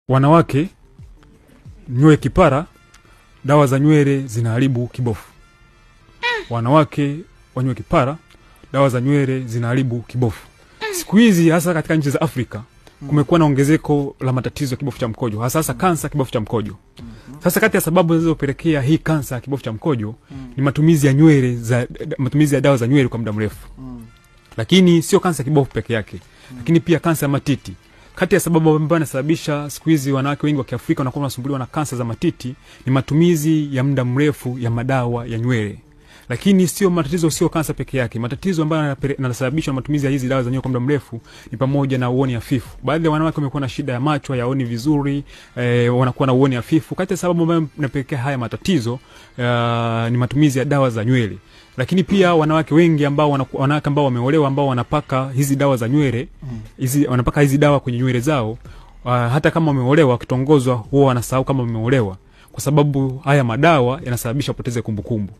wanawake nywele kipara, dawa za nywele zinaharibu kibofu. Wanawake wanywe kipara, dawa za nywele zinaharibu kibofu. Siku hizi hasa katika nchi za Afrika kumekuwa na ongezeko la matatizo ya kibofu cha mkojo, hasa kansa kibofu cha mkojo. Sasa kati ya sababu zinazopelekea hii kansa ya kibofu cha mkojo ni matumizi ya dawa za nywele kwa muda mrefu. Lakini sio kansa kibofu peke yake, lakini pia kansa ya matiti. Kati ya sababu ambazo zinasababisha siku hizi wanawake wengi wa Kiafrika wanakuwa wanasumbuliwa na kansa za matiti ni matumizi ya muda mrefu ya madawa ya nywele. Lakini sio kansa peke yake. Matatizo ambayo yanasababishwa na matumizi ya hizi dawa za nywele kwa muda mrefu ni pamoja na uoni hafifu. Baadhi ya wanawake wamekuwa na shida ya macho, hayaoni vizuri, wanakuwa na uoni hafifu. Kati ya sababu ambayo inapelekea haya matatizo ni matumizi ya dawa za nywele. Lakini pia wanawake wengi ambao wameolewa ambao wanapaka hizi dawa za nywele, wanapaka hizi dawa kwenye nywele zao, hata kama wameolewa, wakitongozwa huwa wanasahau kama wameolewa, kwa sababu haya madawa yanasababisha poteze kumbukumbu.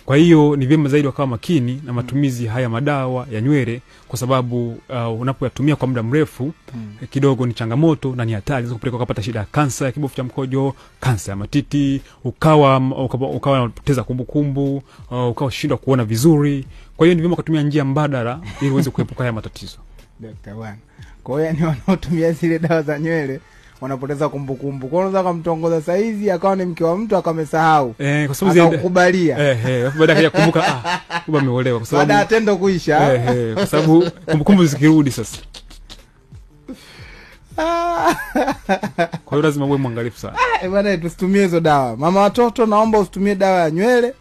Kwa hiyo ni vyema zaidi wakawa makini na matumizi haya madawa ya nywele, kwa sababu unapoyatumia kwa muda mrefu kidogo ni changamoto na ni hatari, inaweza kupeleka ukapata shida ya kansa ya kibofu cha mkojo, kansa ya matiti, ukawa unapoteza kumbukumbu, ukawa shindwa kuona vizuri. Kwa hiyo ni vyema kutumia njia mbadala ili uweze kuepuka haya matatizo. Dr. Wan. Kwa hiyo ni wanaotumia zile dawa za nywele wanapoteza kumbukumbu. Kwa hiyo unaweza kumtongoza saizi akawa ni mke wa mtu akamesahau. Kwa sababu akubalia. Baada ya kukumbuka kumbe ameolewa, kwa sababu baada ya tendo kuisha. Kwa sababu kumbukumbu zikirudi sasa. Kwa hiyo lazima uwe mwangalifu sana. Bwana, tusitumie hizo dawa. Mama watoto, naomba usitumie dawa ya nywele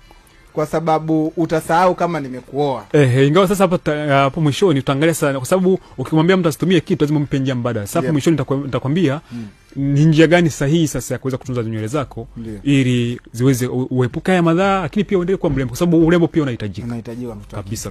kwa sababu utasahau kama nimekuoa. Ingawa sasa hapo mwishoni tutaangalia sana, kwa sababu ukimwambia mtu asitumie kitu lazima umpe njia mbadala. Sasa hapo mwishoni nitakwambia ni njia gani sahihi sasa ya kuweza kutunza nywele zako ili ziweze uepuka ya madhara, lakini pia uendelee kuwa mrembo, kwa sababu urembo pia unahitajika. Unahitajika kabisa.